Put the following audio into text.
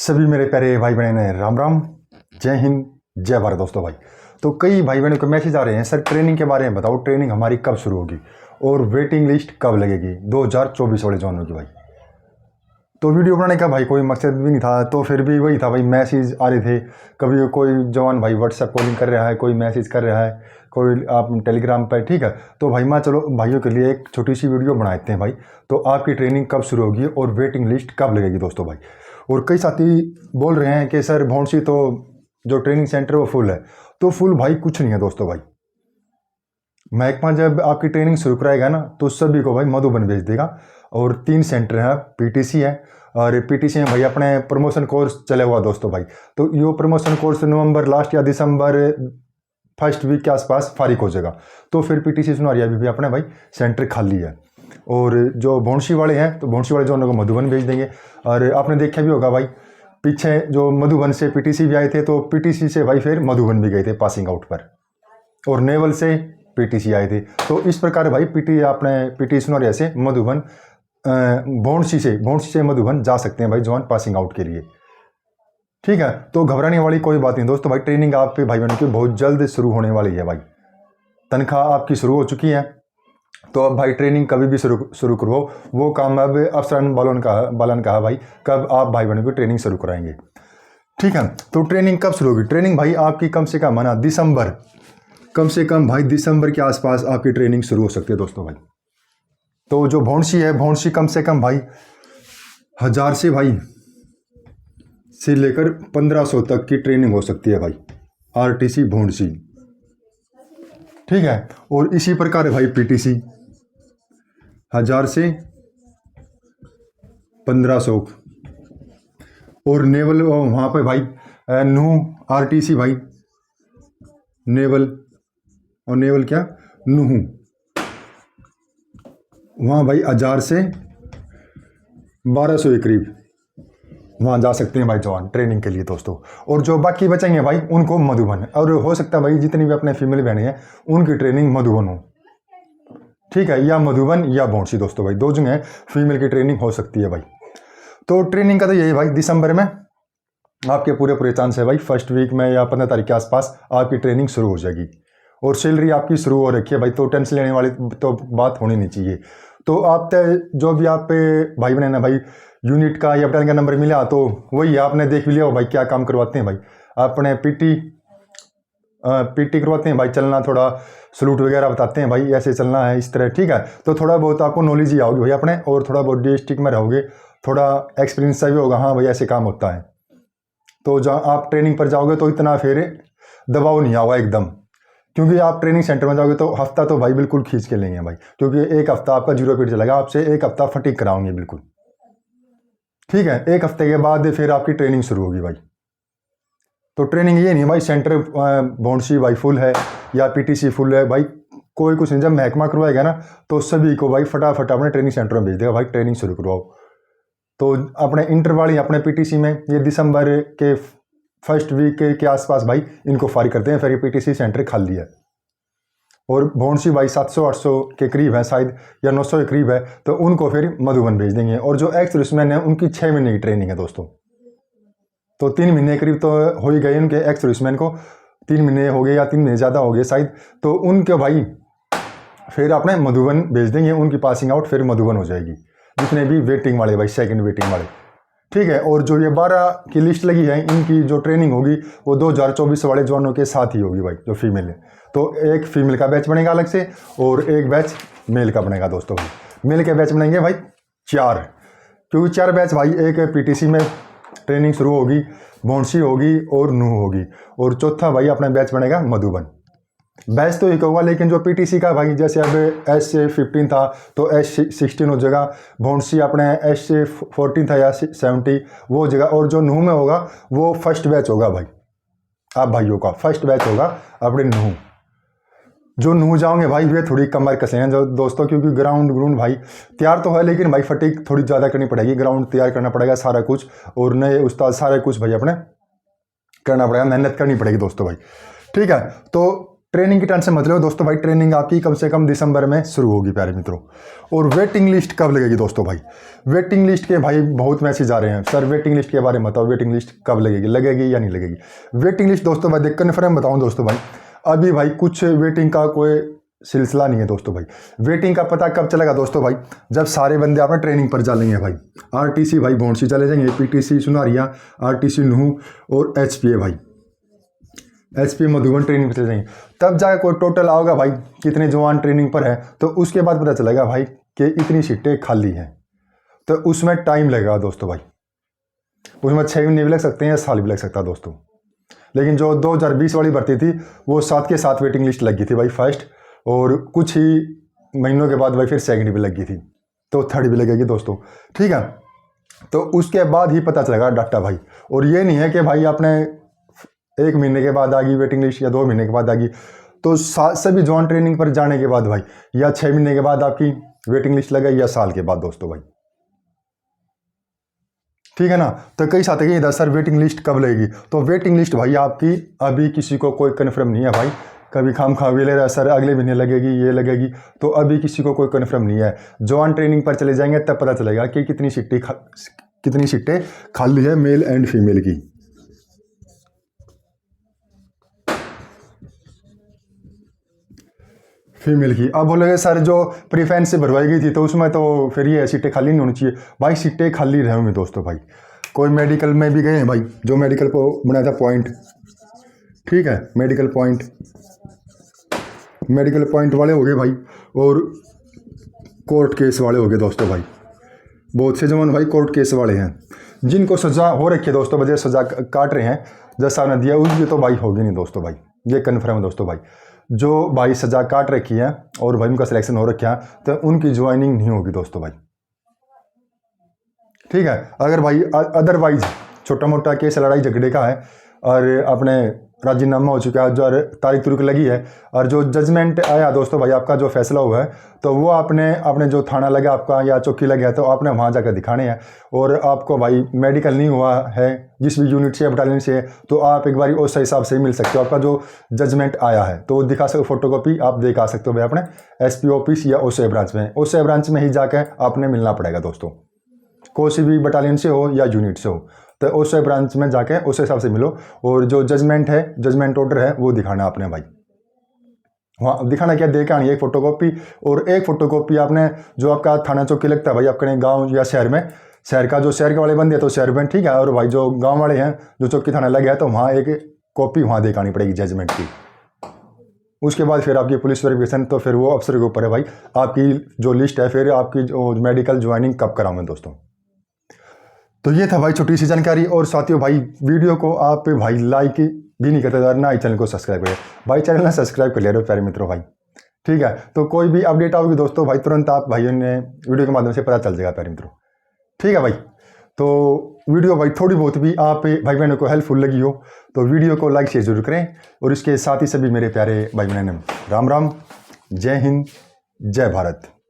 सभी मेरे प्यारे भाई बहन राम राम, जय हिंद, जय भारत दोस्तों। भाई तो कई भाई बहनों के मैसेज आ रहे हैं, सर ट्रेनिंग के बारे में बताओ, ट्रेनिंग हमारी कब शुरू होगी और वेटिंग लिस्ट कब लगेगी 2024 वाले जॉनर की। भाई तो वीडियो बनाने का भाई कोई मकसद भी नहीं था, तो फिर भी वही था भाई, मैसेज आ रहे थे। कभी कोई जवान भाई व्हाट्सएप कॉलिंग कर रहा है, कोई मैसेज कर रहा है, कोई आप टेलीग्राम पर, ठीक है। तो भाई मैं चलो भाइयों के लिए एक छोटी सी वीडियो बनाते हैं भाई। तो आपकी ट्रेनिंग कब शुरू होगी और वेटिंग लिस्ट कब लगेगी दोस्तों। भाई और कई साथी बोल रहे हैं कि सर भौंसी तो जो ट्रेनिंग सेंटर वो फुल है, तो फुल भाई कुछ नहीं है दोस्तों। भाई महकमा जब आपकी ट्रेनिंग शुरू कराएगा ना, तो सभी को भाई मधुबन भेज देगा। और 3 सेंटर हैं, पीटीसी है, और पीटीसी में भाई अपने प्रमोशन कोर्स चले हुआ दोस्तों। भाई तो ये प्रमोशन कोर्स नवंबर लास्ट या दिसंबर फर्स्ट वीक के आसपास फारिग हो जाएगा। तो फिर पीटीसी सुनारिया भी अपने भाई सेंटर खाली है। और जो भौंसी वाले हैं, तो भौंसी वाले जो उनको मधुबन भेज देंगे। और आपने देखा भी होगा भाई, पीछे जो मधुबन से पीटीसी भी आए थे, तो पीटीसी से भाई फिर मधुबन भी गए थे पासिंग आउट पर, और नेवल से पीटीसी आए थे। तो इस प्रकार भाई पीटी सुनारिया से मधुबन, भौंसी से मधुबन जा सकते हैं भाई जवान पासिंग आउट के लिए, ठीक है। तो घबराने वाली कोई बात नहीं दोस्तों। भाई ट्रेनिंग आपके भाई बहनों की बहुत जल्द शुरू होने वाली है। भाई तनख्वाह आपकी शुरू हो चुकी है, तो अब भाई ट्रेनिंग कभी भी शुरू करो, वो काम अब अफसरान बालन कहा भाई कब आप भाई बहनों की ट्रेनिंग शुरू कराएंगे, ठीक है। तो ट्रेनिंग कब शुरू होगी? ट्रेनिंग भाई आपकी कम से कम है दिसंबर, कम से कम भाई दिसंबर के आसपास आपकी ट्रेनिंग शुरू हो सकती है दोस्तों। भाई तो जो भौंसी है, भौंसी कम से कम भाई 1000 से लेकर 1500 तक की ट्रेनिंग हो सकती है भाई, आरटीसी भौंसी, ठीक है। और इसी प्रकार है भाई पीटीसी 1000 से 1500, और नेवल वहाँ पे भाई नूह आरटीसी भाई नेवल, और नेवल क्या नूह, वहाँ भाई 1000 से 1200 के करीब वहाँ जा सकते हैं भाई जवान ट्रेनिंग के लिए दोस्तों। और जो बाकी बचेंगे भाई उनको मधुबन, और हो सकता है भाई जितनी भी अपने फीमेल बहनें हैं उनकी ट्रेनिंग मधुबन हो, ठीक है, या मधुबन या भौंसी दोस्तों। भाई 2 जगह फीमेल की ट्रेनिंग हो सकती है भाई। तो ट्रेनिंग का तो यही भाई, दिसंबर में आपके पूरे चांस है भाई, फर्स्ट वीक में या 15 तारीख के आसपास आपकी ट्रेनिंग शुरू हो जाएगी। और सैलरी आपकी शुरू हो रखी है भाई, तो टेंशन लेने वाली तो बात होनी नहीं चाहिए। तो आप जो भी आप भाई बहन भाई यूनिट का या बटालियन का नंबर मिला, तो वही आपने देख भी लिया हो भाई क्या काम करवाते हैं भाई। अपने पीटी करवाते हैं भाई, चलना थोड़ा सलूट वगैरह बताते हैं भाई, ऐसे चलना है इस तरह, ठीक है। तो थोड़ा बहुत आपको नॉलेज ही आओगी भाई अपने, और थोड़ा बहुत डिस्ट्रिक्ट में रहोगे, थोड़ा एक्सपीरियंस सा भी होगा, हाँ भाई ऐसे काम होता है। तो जहाँ आप ट्रेनिंग पर जाओगे तो इतना फिर दबाव नहीं आएगा एकदम, क्योंकि आप ट्रेनिंग सेंटर में जाओगे तो हफ्ता तो भाई बिल्कुल खींच के लेंगे भाई, क्योंकि एक हफ्ता आपका 0 पीरियड चलेगा, आपसे एक हफ्ता फटीक कराओगे बिल्कुल, ठीक है। एक हफ्ते के बाद फिर आपकी ट्रेनिंग शुरू होगी भाई। तो ट्रेनिंग ये नहीं भाई सेंटर भौंसी भाई फुल है या पीटीसी फुल है भाई, कोई कुछ नहीं। जब महकमा करवाएगा ना, तो सभी को भाई फटाफट अपने ट्रेनिंग सेंटर में भेज देगा भाई, ट्रेनिंग शुरू करवाओ। तो अपने इंटर वाली अपने पीटीसी में ये दिसंबर के फर्स्ट वीक के आसपास भाई इनको फारिग करते हैं, फिर ये पीटीसी सेंटर खाली है। और भौंसी भाई 700-800 के करीब है शायद, या 900 के करीब है, तो उनको फिर मधुबन भेज देंगे। और जो एक्स सर्विसमैन है उनकी 6 महीने की ट्रेनिंग है दोस्तों। तो 3 महीने करीब तो हो ही गए उनके एक्स सर्विसमैन को, 3 महीने हो गए या 3 महीने ज़्यादा हो गए शायद। तो उनके भाई फिर अपने मधुबन भेज देंगे, उनकी पासिंग आउट फिर मधुबन हो जाएगी, जितने भी वेटिंग वाले भाई, सेकंड वेटिंग वाले, ठीक है। और जो ये 12 की लिस्ट लगी है, इनकी जो ट्रेनिंग होगी वो 2024 वाले जवानों के साथ ही होगी भाई, जो फीमेल है। तो एक फीमेल का बैच बनेगा अलग से, और एक बैच मेल का बनेगा दोस्तों। भाई मेल के बैच बनेंगे भाई 4, क्योंकि 4 बैच भाई, एक पीटीसी में ट्रेनिंग शुरू होगी, भौंसी होगी और नूह होगी, और चौथा भाई अपना बैच बनेगा मधुबन। बैच तो एक होगा, लेकिन जो पीटीसी का भाई, जैसे अब S15 था तो S16 हो जाएगा, भौंसी अपने S14 था या 70 वो जगह, और जो नूह में होगा वो फर्स्ट बैच होगा भाई, आप भाइयों का फर्स्ट बैच होगा अपने नूह। जो नूह जाओगे भाई वे थोड़ी कमर कसे हैं जो दोस्तों, क्योंकि ग्राउंड भाई तैयार तो है, लेकिन भाई फटीक थोड़ी ज़्यादा करनी पड़ेगी, ग्राउंड तैयार करना पड़ेगा सारा कुछ, और नए उस्ताद सारे कुछ भाई अपने करना पड़ेगा, मेहनत करनी पड़ेगी दोस्तों भाई, ठीक है। तो ट्रेनिंग की टेंशन मत लो दोस्तों भाई, ट्रेनिंग आपकी कम से कम दिसंबर में शुरू होगी प्यारे मित्रों। और वेटिंग लिस्ट कब लगेगी दोस्तों भाई? वेटिंग लिस्ट के भाई बहुत मैसेज आ रहे हैं, सर वेटिंग लिस्ट के बारे में बताओ, वेटिंग लिस्ट कब लगेगी या नहीं लगेगी? वेटिंग लिस्ट दोस्तों भाई देख कन्फर्म बताऊँ दोस्तों भाई, अभी भाई कुछ वेटिंग का कोई सिलसिला नहीं है दोस्तों भाई। वेटिंग का पता कब चलेगा दोस्तों भाई? जब सारे बंदे अपना ट्रेनिंग पर जा लेंगे भाई। आरटीसी भाई भौंसी चले जाएंगे, पीटीसी सुनारिया, आरटीसी नूह और एचपीए भाई, एचपी मधुबन ट्रेनिंग पर चले जाएंगे। तब जाकर कोई टोटल आओगा भाई कितने जवान ट्रेनिंग पर है, तो उसके बाद पता चलेगा भाई कि इतनी सीटें खाली हैं। तो उसमें टाइम लगेगा दोस्तों भाई, उसमें 6 महीने भी लग सकते हैं या साल भी लग सकता है दोस्तों। लेकिन जो 2020 वाली भर्ती थी वो 7 के 7 वेटिंग लिस्ट लगी थी भाई फर्स्ट, और कुछ ही महीनों के बाद भाई फिर सेकंड भी लगी थी, तो थर्ड भी लगेगी दोस्तों, ठीक है। तो उसके बाद ही पता चलेगा डाटा भाई। और ये नहीं है कि भाई आपने 1 महीने के बाद आ गई वेटिंग लिस्ट या 2 महीने के बाद आ गई, तो सभी जॉन ट्रेनिंग पर जाने के बाद भाई, या 6 महीने के बाद आपकी वेटिंग लिस्ट लगे या साल के बाद दोस्तों भाई, ठीक है ना। तो कई साथ कि सर वेटिंग लिस्ट कब लगेगी? तो वेटिंग लिस्ट भाई आपकी अभी किसी को कोई कन्फर्म नहीं है भाई, कभी खाम खा भी ले रहा है सर अगले महीने लगेगी, ये लगेगी, तो अभी किसी को कोई कन्फर्म नहीं है। जॉन ट्रेनिंग पर चले जाएंगे तब पता चलेगा कि कितनी सीटें खाली है मेल एंड फीमेल की। फीमेल की अब बोलेंगे सर जो प्रीफरेंस से भरवाई गई थी तो उसमें तो फिर ये सीटें खाली नहीं होनी चाहिए भाई, सीटें खाली रहेंगी दोस्तों भाई। कोई मेडिकल में भी गए हैं भाई, जो मेडिकल को बनाया था पॉइंट, ठीक है, मेडिकल पॉइंट वाले हो गए भाई, और कोर्ट केस वाले हो गए दोस्तों भाई। बहुत से जवान भाई कोर्ट केस वाले हैं, जिनको सजा हो रखी है दोस्तों, वजह सजा काट रहे हैं, जैसा ने दिया उसकी तो भाई होगी नहीं दोस्तों भाई, ये कन्फर्म है दोस्तों भाई। जो भाई सजा काट रखी है और भाई उनका सिलेक्शन हो रखा है, तो उनकी ज्वाइनिंग नहीं होगी दोस्तों भाई, ठीक है। अगर भाई अदरवाइज छोटा मोटा केस लड़ाई झगड़े का है और अपने राजीनामा हो चुका है, जो तारीख तुरीख लगी है, और जो जजमेंट आया दोस्तों भाई, आपका जो फैसला हुआ है, तो वो अपने जो थाना लगा आपका या चौकी लगे है, तो आपने वहाँ जाकर दिखाने हैं। और आपको भाई मेडिकल नहीं हुआ है जिस भी यूनिट से बटालियन से, तो आप एक बार उस हिसाब से मिल सकते हो, आपका जो जजमेंट आया है तो दिखा सकते हो, फोटोकॉपी आप दिखा सकते हो भाई अपने एसपी ऑफिस या ओसे ब्रांच में। ओसे ब्रांच में ही जाकर आपने मिलना पड़ेगा दोस्तों, कोई भी बटालियन से हो या यूनिट से हो, तो उस ब्रांच में जाके उस हिसाब से मिलो, और जो जजमेंट है, जजमेंट ऑर्डर है, वो दिखाना आपने भाई। वहाँ दिखाना क्या, दे के आनी एक फोटोकॉपी, और एक फोटोकॉपी आपने जो आपका थाना चौकी लगता है भाई अपने गांव या शहर में, शहर का जो शहर के वाले बंदे हैं तो शहर में, ठीक है, और भाई जो गाँव वाले हैं जो चौकी थाना लगे है, तो वहाँ एक कॉपी वहाँ दे के आनी पड़ेगी जजमेंट की। उसके बाद फिर आपकी पुलिस वेरिफिकेशन, तो फिर वो अफसर के ऊपर है भाई, आपकी जो लिस्ट है, फिर आपकी जो मेडिकल ज्वाइनिंग कब कराऊंगे दोस्तों। तो ये था भाई छोटी सी जानकारी। और साथियों भाई वीडियो को आप भाई लाइक भी नहीं करते और ना ही चैनल को सब्सक्राइब करें भाई, चैनल ना सब्सक्राइब कर लिया प्यारे मित्रों भाई, ठीक है। तो कोई भी अपडेट आओगी दोस्तों भाई, तुरंत आप भाइयों ने वीडियो के माध्यम से पता चल जाएगा प्यारे मित्रों, ठीक है भाई। तो वीडियो भाई थोड़ी बहुत भी आप भाई बहनों को हेल्पफुल लगी हो तो वीडियो को लाइक शेयर जरूर करें, और इसके साथ ही सभी मेरे प्यारे भाई बहन राम राम, जय हिंद, जय भारत।